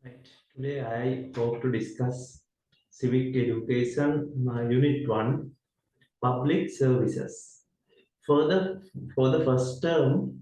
Right. Today I hope to discuss Civic Education, Unit 1, Public Services. For the first term,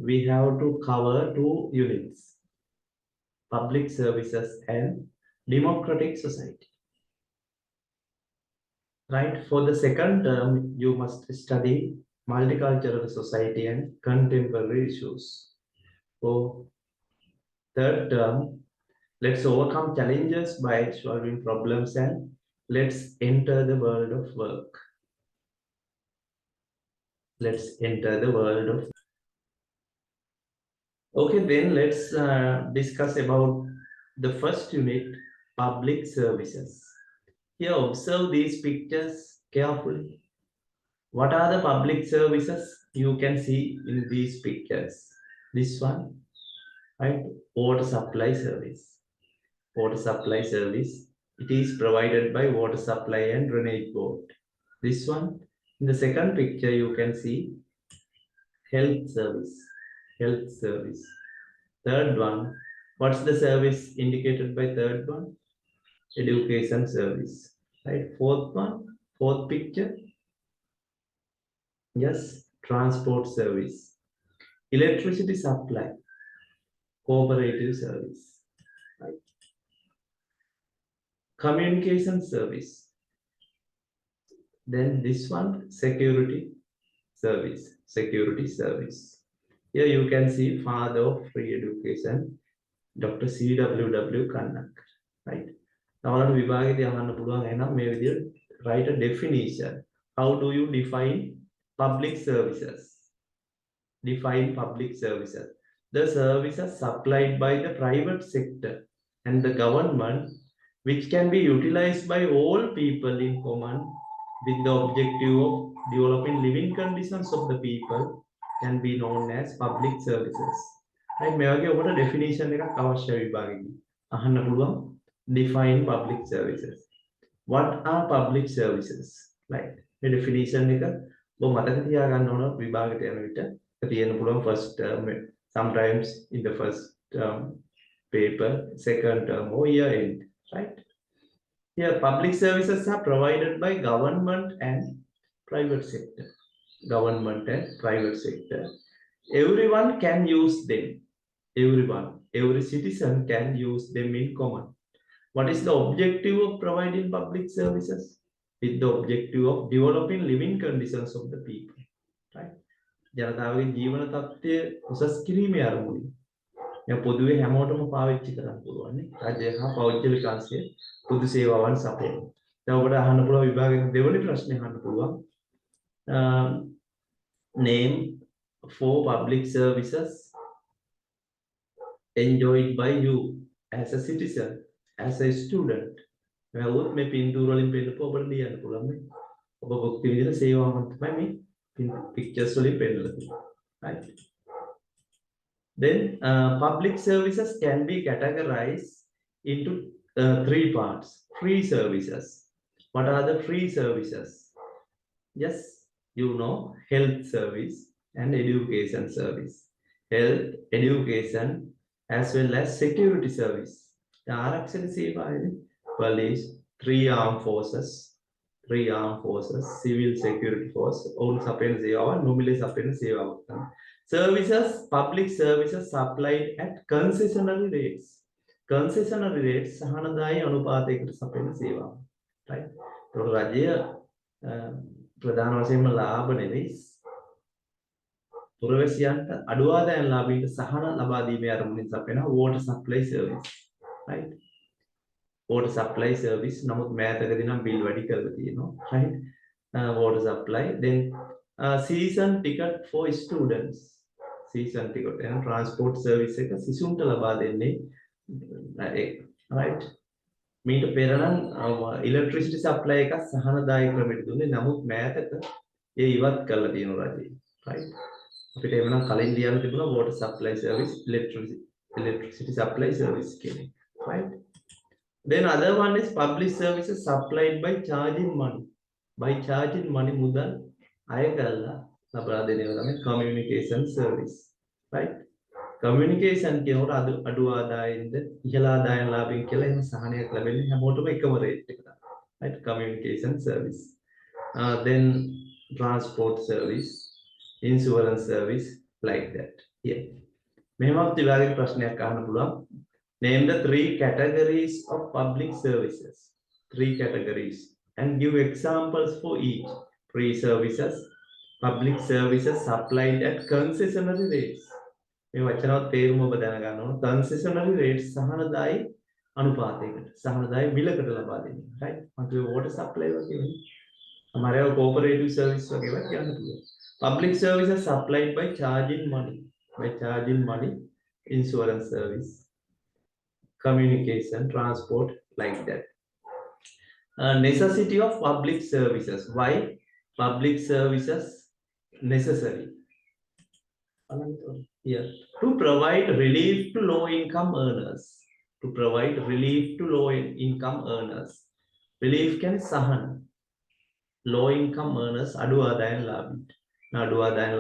we have to cover two units, Public Services and Democratic Society. Right. For the second term, you must study Multicultural Society and Contemporary Issues. For third term, let's overcome challenges by solving problems and let's enter the world of work. Let's enter the world of. Okay, then let's discuss about the first unit, public services. Here, observe these pictures carefully. What are the public services you can see in these pictures? This one, right? Water supply service. Water supply service. It is provided by Water Supply and Drainage Board. This one, in the second picture, you can see health service. Health service. Third one, what's the service indicated by third one? Education service. Right. Fourth one, fourth picture. Yes, transport service. Electricity supply. Cooperative service. Right. Communication service. Then this one, security service. Security service. Here you can see father of free education, Dr. C.W. Kannak. Right. Now, write a definition. How do you define public services? Define public services. The services supplied by the private sector and the government, which can be utilized by all people in common with the objective of developing living conditions of the people, can be known as public services. Right? මේ වගේ ඔබට definition එකක් අවශ්‍ය විභාගෙදී අහන්න පුළුවන්. Define public services. What are public services? Right. මේ definition එක ඔබ මතක තියාගන්න ඕන විභාගයට යන විට තියෙන පුළුවන් first term, sometimes in the first term paper, second term or year end. Right. Here, public services are provided by government and private sector. Government and private sector. Everyone can use them. Everyone, every citizen can use them in common. What is the objective of providing public services? With the objective of developing living conditions of the people. Right? ජනතාවගේ ජීවන තත්ත්වය උසස් කිරීමේ අරමුණින් මේ පොදුවේ හැමෝටම පාවිච්චි කරන්න පුළුවන් නේ. රජය හා පෞද්ගලික අංශයේ පොදු සේවාවන් සපයන. දැන් ඔබට අහන්න පුළුවන් විභාගයේ දෙවෙනි ප්‍රශ්නේ අහන්න පුළුවන්. Name 4 public services enjoyed by you as a citizen, as a student. වැවුත් මේ පින්තූර වලින් පෙන්නපුව ඔබට ලියන්න පුළුවන් නේ. ඔබ භුක්ති විඳින සේවාවන් තමයි මේ pictures වලින් පෙන්නලා තියෙන්නේ. Right. Then public services can be categorized into 3 parts. Free services. What are the free services? Yes, you know, health service and education service. Health, education, as well as security service. The ආරක්ෂක සේවාවේ police, 3 armed forces, civil security force, own සපයන සේවාව, නොමිලේ සපයන සේවාවක් තමයි. Services, public services supplied at concessionary rates. Concessionary rates සහනදායී අනුපාතයකට සපයන සේවාව. Right? ඒතකොට රජය ප්‍රධාන වශයෙන්ම ලාභ නෙවෙයි පුරවැසියන්ට අඩු ආදායම් ලාභීන්ට සහන ලබා දීමේ අරමුණින් සපයන water supply service. Right? Water supply service නමුත් මෑතකදී නම් බිල් වැඩි කරලා තියෙනවා. Right? Water supply. Then season ticket for students. Season ticket and transport service එක සිසුන්ට ලබා දෙන්නේ. Right? මීට පෙර නම් electricity supply එක සහනදායී ක්‍රමයට දුන්නේ. නමුත් මෑතක ඒ ඉවත් කරලා තියෙනවා රජය. Right? අපිට එවනම් කලින් ලියන්න තිබුණා water supply service, electricity supply service කියන එක. Right? Then other one is public services supplied by charging money. By charging money මුදල් අය කරලා ලබා දෙන ඒවා තමයි communication service. Right? communication කියනකොට අඩු ආදායෙන්ද ඉහළ ආදායම් ලාභයෙන් කියලා එහෙම සහනයක් ලැබෙන්නේ හැමෝටම එකම රේට් එක තමයි. Right? Communication service. Then transport service, insurance service, like that. Yeah. මෙහෙමත් විභාගයේ ප්‍රශ්නයක් අහන්න පුළුවන්. Name the 3 categories of public services. 3 categories and give examples for each. Free services, public services supplied at concessionary rates. මේ වචනවත් තේරුම ඔබ දැනගන්න ඕන. concessionary rates සහනදායි අනුපාතයකට සහනදායි මිලකට ලබා දෙන්නේ. right? මත water supply වගේ हमारे cooperative service वगैरह क्या है public services supplied by charging money insurance service communication transport like that necessity of public services why public services necessary here to provide relief to low income earners relief can sahan low income earners අඩු ආදායම්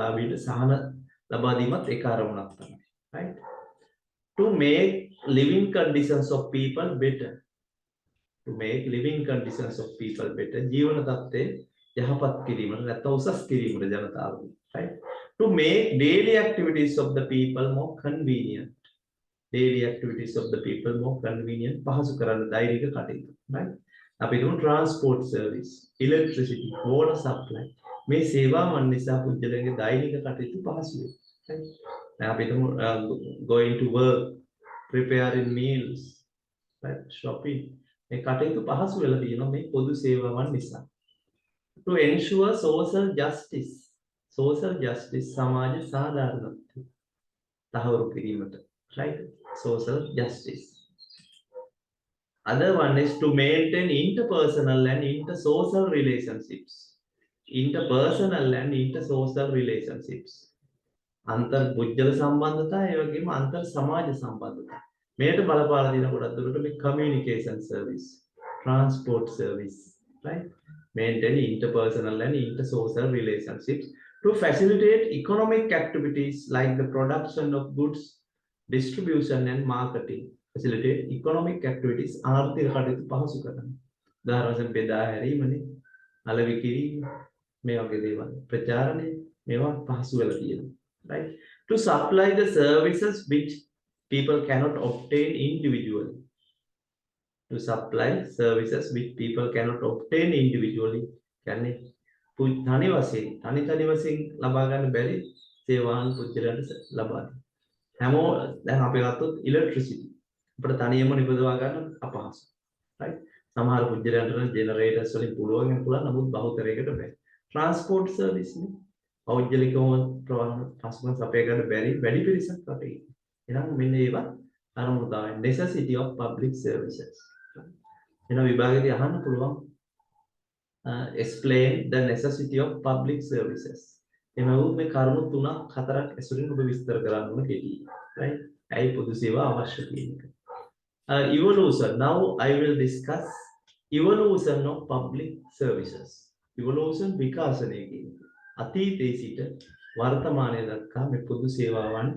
ලාභීන්ට සහන ලබා දීමත් ඒ කාරණාවක් තමයි. right? To make living conditions of people better. ජීවන තත්ත්වය යහපත් කිරීමට නැත්නම් උසස් කිරීමට ජනතාවගේ. right? To make daily activities of the people more convenient. පහසු කරන්න දෛනික කටයුතු. right? අපි දුන් transport service, electricity, water supply මේ සේවාවන් නිසා පුද්ගලයන්ගේ දෛනික කටයුතු පහසු වෙනවා. දැන් අපි දුන් going to work, preparing meals, right? shopping මේ කටයුතු පහසු වෙලා තියෙනවා මේ පොදු සේවාවන් නිසා. To ensure social justice සමාජ සාධාරණත්වය තහවුරු කිරීමට. right? social justice. Other one is to maintain interpersonal and intersocial relationships. अंतर පුද්ගල සම්බන්ධතා ඒ වගේම අන්තර් සමාජ සම්බන්ධතා. මේකට බලපාලා දින ගොඩක් දුරට මේ communication service, transport service, right? Maintain interpersonal and intersocial relationships to facilitate economic activities like the production of goods, distribution and marketing. Facilitate economic activities ආර්ථික කටයුතු පහසු කරන. උදාහරණ වශයෙන් බෙදා හැරීමනේ, අලෙවි කිරීම, මේ වගේ දේවල්. ප්‍රචාරණය මේවා පහසු වෙලා තියෙනවා. right? To supply the services which people cannot obtain individually. කියන්නේ තනි වශයෙන් ලබා ගන්න බැරි සේවාවන් පුද්ගලයන්ට ලබා දෙනවා. හැමෝ දැන් අපි ගත්තොත් electricity අපිට තනියම නිපදවා ගන්න අපහසුයි. right? සමහර පුද්ගලයන්ට ජෙනරේටර්ස් වලින් පුළුවන් නමුත් බහුතරයකට බැහැ. transport service නේ පෞද්ගලිකව ප්‍රවාහන පසුබිම සපයා ගන්න බැරි වැඩි පිරිසක් රටේ. එහෙනම් මෙන්න ඒවා අරමුණු තමයි necessity of public services. එහෙනම් විභාගයේදී අහන්න පුළුවන් explain the necessity of public services. එනවා මේ කරුණු 3ක් 4ක් ඇසුරින් ඔබ විස්තර කරන්න ඕන කෙටි. right? ඇයි පොදු සේවා අවශ්‍ය කියන එක. Evolution. Now I will discuss evolution of public services. Evolution විකාශනය කියන්නේ අතීතයේ සිට වර්තමානයේ දක්වා මේ පොදු සේවාවන්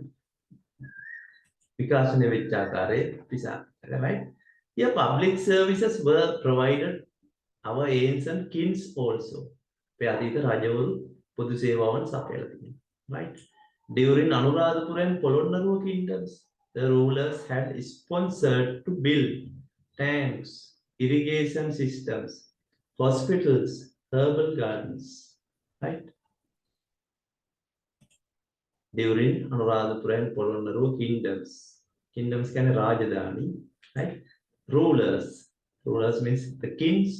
විකාශනය වෙච්ච ආකාරයේ විස්තර. right? Here public services were provided our ancient kings also. මේ අතීත රජවරු පොදු සේවාවන් සපයලා තිබෙනවා. right? During Anuradhapura and Polonnaruwa kingdoms, the rulers had sponsored to build tanks, irrigation systems, hospitals, herbal gardens. Right? During Anuradhapura and Polonnaruwa kingdoms can Rajdhani. Right? Rulers means the kings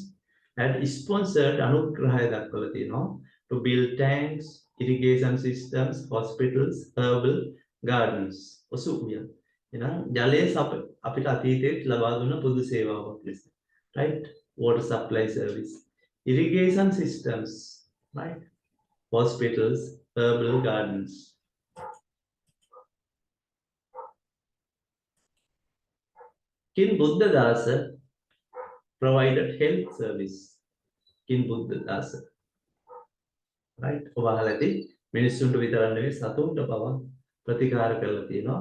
had sponsored Anugrahaya dakkala තියෙනවා to build tanks, irrigation systems, hospitals, herbal gardens. ඔසුමිය. එහෙනම් ජලය අපිට අතීතයේ ලබා දුන්න පොදු සේවාවක් ලෙස. right? Water supply service, irrigation systems, right? Hospitals, herbal gardens. King Buddhadasa provided health service. King Buddhadasa. right? ඔබ අහලා ඇති මිනිස්සුන්ට විතරක් නෙවෙයි සතුන්ට පවා ප්‍රතිකාර කරලා තියෙනවා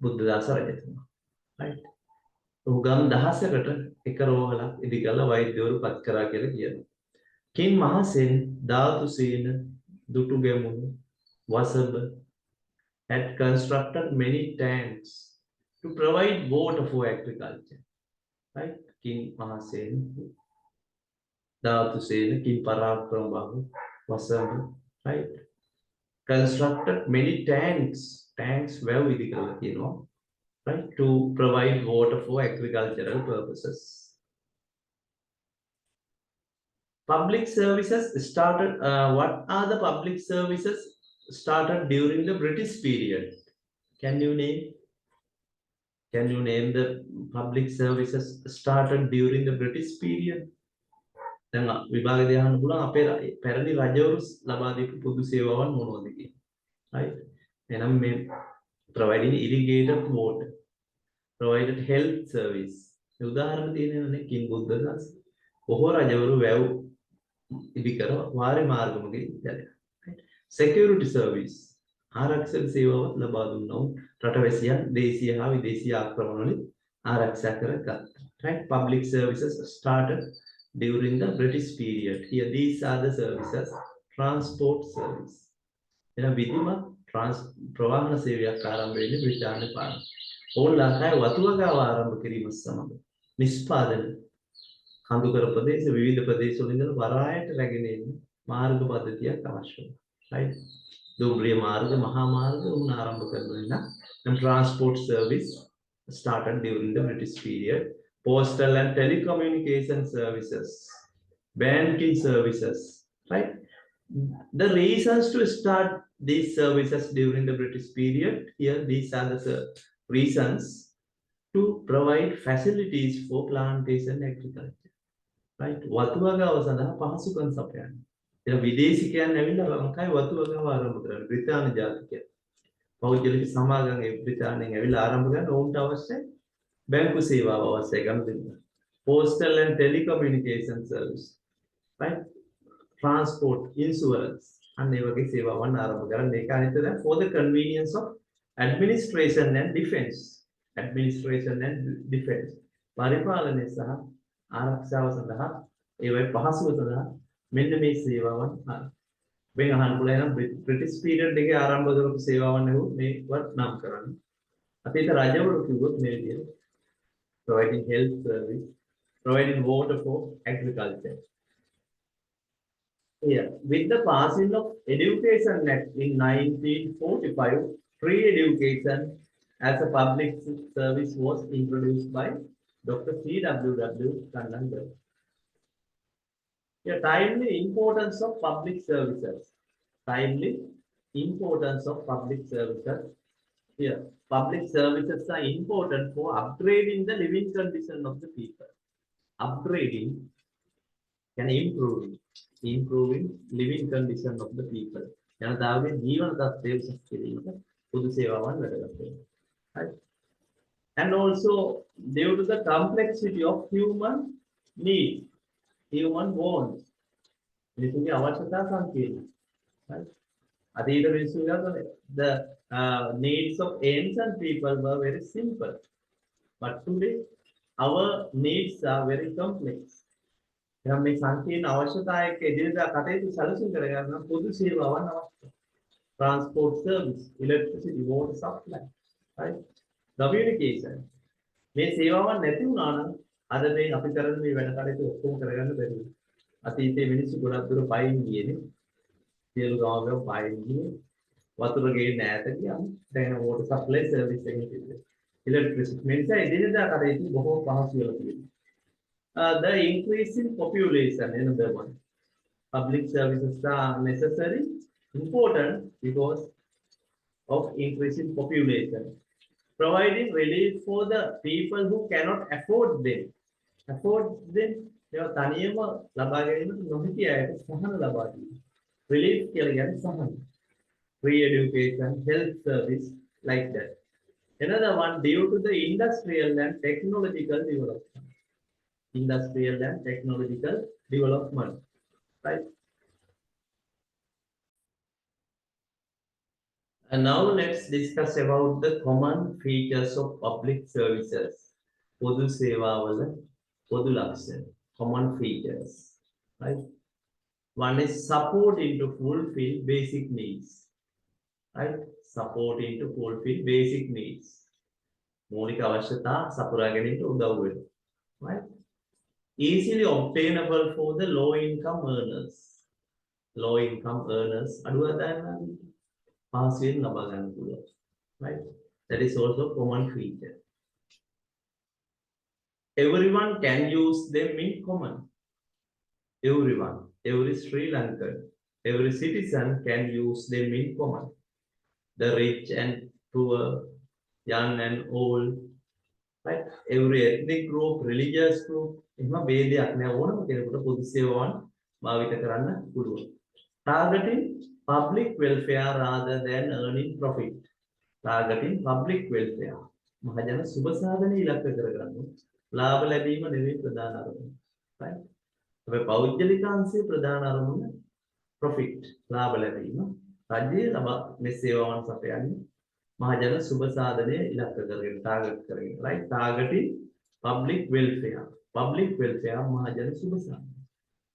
බුද්ධදාස රජතුමා. right. ඔහු ගම් දහසකට එක රෝහලක් ඉදිකලා වෛද්‍යවරු පත් කරා කියලා කියනවා. කින් Mahasen Dhatusena Dutugemunu වසබ had constructed many tanks to provide water for agriculture. Right? King Mahasen, Dhatusena, King Parakrambahu, Vasama, right? Constructed many tanks. Tanks were with the right? To provide water for agricultural purposes. Public services started, what are the public services started during the British period? Can you name? Can you name the public services started during the British period? දැන් විභාගය අහන්න පුළුවන් අපේ පැරණි රජවරු ලබා දීපු පොදු සේවාවන් මොනවද කියලා. right? එහෙනම් මේ providing irrigated water, provided health service. උදාහරණ තියෙනවනේ කින් බුද්ධදාස. බොහෝ රජවරු වැව් ඉදිකර වාරේ මාර්ගමගේ ජලය. security service. ආරක්ෂක සේවාවක් ලබා දුන්නා රටවැසියන් දේශීය හා විදේශීය ආක්‍රමණ වලින් ආරක්ෂා කරගත්තා. right? Public services started during the British period. Here these are the services. Transport service. එන විදුමත් ප්‍රවාහන සේවයක් ආරම්භ වෙන්නේ බ්‍රිතාන්‍ය පාලනය. ඕන් ලංකාවේ වතුවගාව ආරම්භ කිරීම සමග නිෂ්පාදන කඳුකර ප්‍රදේශ විවිධ ප්‍රදේශ වලින් ඉඳලා වරායට රැගෙන එන මාර්ග පද්ධතියක් අවශ්‍ය වෙනවා. right? දුම්රිය මාර්ග මහා මාර්ග උන් ආරම්භ කරනවා. and transport service started during the British period. Postal and telecommunication services, banking services, right? The reasons to start these services during the British period, here these are the reasons to provide facilities for plantation agriculture, right? වතුවගාව සඳහා පහසුකම් සපයන්න. එන විදේශිකයන් ඇවිල්ලා ලංකාවේ වතුවගාව ආරම්භ කරනවා. බ්‍රිතාන්‍ය ජාතිකයන්. පෞද්ගලික සමාගම් ඒ බ්‍රිතාන්‍යයෙන් ඇවිල්ලා ආරම්භ කරන ඔවුන්ට අවශ්‍ය බැංකු සේවාව අවශ්‍යයි ගනුදෙනු. Postal and telecommunication service, right? Transport, insurance, and ඒ වගේ සේවාවන් ආරම්භ කරන එක අනිත් දැන් for the convenience of administration and defense. Administration and defense. පරිපාලනය සහ ආරක්ෂාව සඳහා ඒවයි පහසුව සඳහා මෙන්න මේ සේවාවන් වෙන අහන්න පුළුවන් නම් British period එකේ ආරම්භ කරපු සේවාවන් නෙවෙයි මේවත් නම් කරන්නේ. අතීත රජවරු කිව්වොත් මේ විදිහට providing health service, providing water for agriculture. Here, with the passing of Education Act in 1945, free education as a public service was introduced by Dr. C.W.W. Kannangal. Here, timely importance of public services. Timely importance of public services. Here, public services are important for upgrading the living condition of the people. Upgrading can improving living condition of the people. ජනතාවගේ ජීවන තත්ත්වය උසස් කිරීමට පොදු සේවාවන් වැදගත් වෙනවා. Right? And also due to the complexity of human needs, human wants. මිනිසුන්ගේ අවශ්‍යතා සංකීර්ණයි. Right? අතීත මිනිසුන්ගේ the needs of ancient people were very simple, but today our needs are very complex. එනම් මේ සංකීර්ණ අවශ්‍යතා එක්ක එදිනෙදා කටයුතු සැලසුම් කරගන්න පොදු සේවාවන් අවශ්‍යයි. Transport service, electricity, water supply, right? Communication. මේ සේවාවන් නැති වුණා නම් අද මේ අපි කරන මේ වැඩ කටයුතු ඔක්කොම කරගන්න බැරි වෙනවා. අතීතයේ මිනිස්සු ගොඩක් දුර පයින් ගියනේ. සියලු ගාමවල පයින් ගියේ. වතුර ගේන්න ඈත ගියා. දැන් water supply service එකක් තිබෙනවා. Electricity. මේ නිසා එදිනෙදා කටයුතු බොහෝ පහසු වෙලා තියෙනවා. The increasing population, another one. Public services are necessary, important because of increasing population. Providing relief for the people who cannot afford them. Afford them, they are තනියම ලබා ගැනීමට නොහැකි අයට සහන ලබා දීම. Relief කියලා කියන්නේ සහන. Free education, health service, like that. Another one, due to the industrial and technological development. Industrial and technological development, right? And now let's discuss about the common features of public services. Podu sevawala, podu lakshana, common features, right? One is supporting to fulfill basic needs, right? Supporting to fulfill basic needs. මූලික අවශ්‍යතා සපුරා ගැනීමට උදව් වෙනවා, right? Easily obtainable for the low income earners. Low income earners අඩු ආදායම් පහසුවෙන් ලබා ගන්න පුළුවන්, right? That is also common feature. Everyone can use them in common. Everyone, every Sri Lankan, every citizen can use them in common. The rich and poor, young and old, right? Every ethnic group, religious group, එහෙම ભેදයක් නෑ, ඕනම කෙනෙකුට පොදු සේවාවන් භාවිත කරන්න පුළුවන්. Targeting public welfare rather than earning profit. Targeting public welfare. මහජන සුබ සාධනය ඉලක්ක කරගන්න. ලාභ ලැබීම නෙවෙයි ප්‍රධාන අරමුණ. right? අපේ පෞද්ගලික අංශයේ ප්‍රධාන අරමුණ profit, ලාභ ලැබීම. රජයේ මේ සේවාවන් සපයන්නේ මහජන සුබ සාධනය ඉලක්ක කරගෙන ටාගට් කරගෙන, right? Targeting public welfare. Public welfare මහජන සුබ සාධනය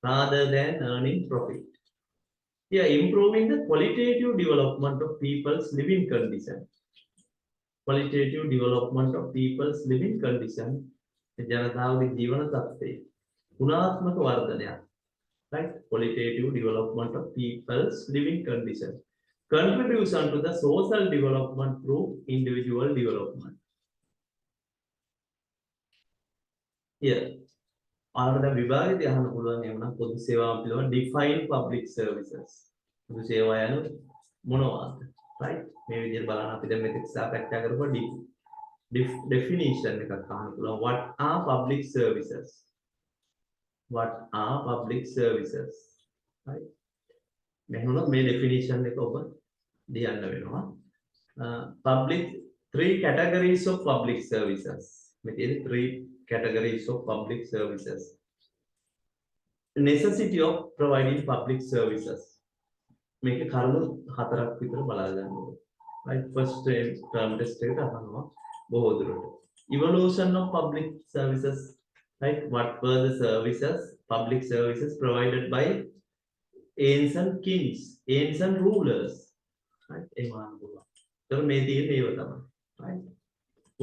rather than earning profit. Here, improving the qualitative development of people's living condition. Qualitative development of people's living condition. ජනතාවගේ ජීවන තත්ත්වය ගුණාත්මක වර්ධනයක්, right? Qualitative development of people's living condition. Contribution to the social development through individual development. Here, ආරද විභාගයේදී අහන්න පුළුවන් එවනම් පොදු සේවාවන් පිළිබඳ define public services. පොදු සේවා යනු මොනවාද? right? මේ විදිහට බලන්න අපි දැන් මෙතෙක් සාකච්ඡා කරපුවා definition එකක් අහන්න පුළුවන්. What are public services? What are public services? right? මෙහෙම මේ definition එක ඔබ ලියන්න වෙනවා. Public, three categories of public services. මෙතන three categories of public services. Necessity of providing public services. මේක කරුණු හතරක් විතර බලා ගන්න ඕනේ. right? First term test එකට අහනවා බොහෝ දුරට. Evolution of public services. right? What were the services, public services provided by ancient kings, ancient rulers? right? එහෙම අහන්න පුළුවන්. ඒතර මේ තියෙන්නේ ඒව තමයි. right?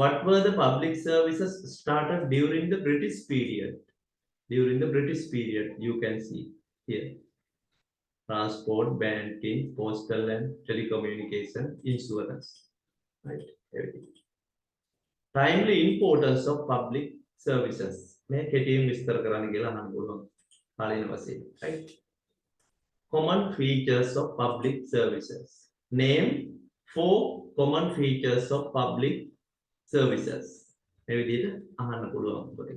What were the public services started during the British period? During the British period, you can see here. Transport, banking, postal and telecommunication, insurance. Right? Everything. Timely importance of public services. මේ කෙටියෙන් විස්තර කරන්න කියලා අහන්න පුළුවන් කාලීන වශයෙන්. right? Common features of public services. Name 4 common features of public services. මේ විදිහට අහන්න පුළුවන් ඔබට.